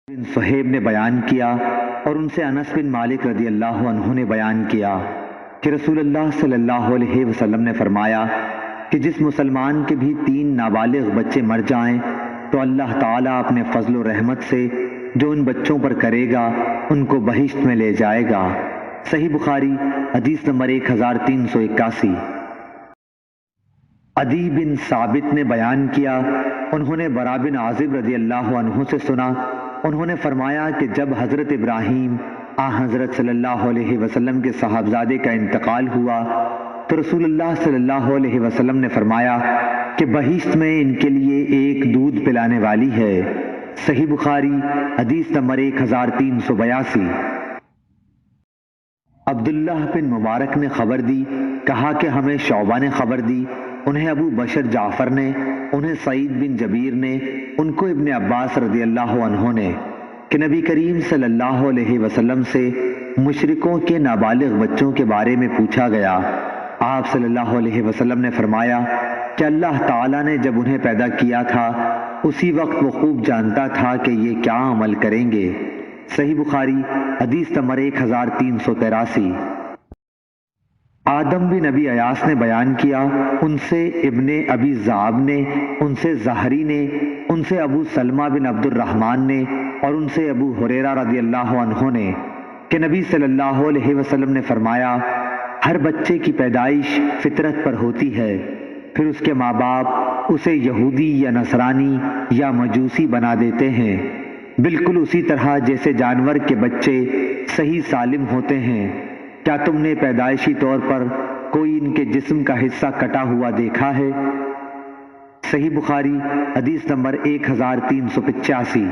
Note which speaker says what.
Speaker 1: بن صہیب نے بیان کیا اور ان سے انس بن مالک رضی اللہ عنہ نے بیان کیا کہ رسول اللہ صلی اللہ علیہ وسلم نے فرمایا کہ جس مسلمان کے بھی 3 نابالغ بچے مر جائیں تو اللہ تعالیٰ اپنے فضل و رحمت سے جو ان بچوں پر کرے گا ان کو بہشت میں لے جائے گا۔ صحیح بخاری حدیث نمبر 1381۔ عدی بن ثابت نے بیان کیا، انہوں نے برا بن عازب رضی اللہ عنہ سے سنا، انہوں نے فرمایا کہ جب حضرت ابراہیم حضرت صلی اللہ علیہ وسلم کے صاحبزادے کا انتقال ہوا تو رسول اللہ صلی اللہ علیہ وسلم نے فرمایا کہ بہشت میں ان کے لیے ایک دودھ پلانے والی ہے۔ صحیح بخاری حدیث نمبر 1382۔ عبداللہ بن مبارک نے خبر دی، کہا کہ ہمیں شعبہ نے خبر دی، انہیں ابو بشر جعفر نے، انہیں سعید بن جبیر نے، ان کو ابن عباس رضی اللہ عنہ نے کہ نبی کریم صلی اللہ علیہ وسلم سے مشرکوں کے نابالغ بچوں کے بارے میں پوچھا گیا۔ آپ صلی اللہ علیہ وسلم نے فرمایا کہ اللہ تعالیٰ نے جب انہیں پیدا کیا تھا اسی وقت وہ خوب جانتا تھا کہ یہ کیا عمل کریں گے۔ صحیح بخاری حدیث نمبر 1383۔ آدم بن ابی ایاس نے بیان کیا، ان سے ابن ابی ذئب نے، ان سے زہری نے، ان سے ابو سلمہ بن عبد الرحمن نے اور ان سے ابو ہریرہ رضی اللہ عنہ نے کہ نبی صلی اللہ علیہ وسلم نے فرمایا ہر بچے کی پیدائش فطرت پر ہوتی ہے، پھر اس کے ماں باپ اسے یہودی یا نصرانی یا مجوسی بنا دیتے ہیں، بالکل اسی طرح جیسے جانور کے بچے صحیح سالم ہوتے ہیں۔ کیا تم نے پیدائشی طور پر کوئی ان کے جسم کا حصہ کٹا ہوا دیکھا ہے؟ صحیح بخاری حدیث نمبر 1385۔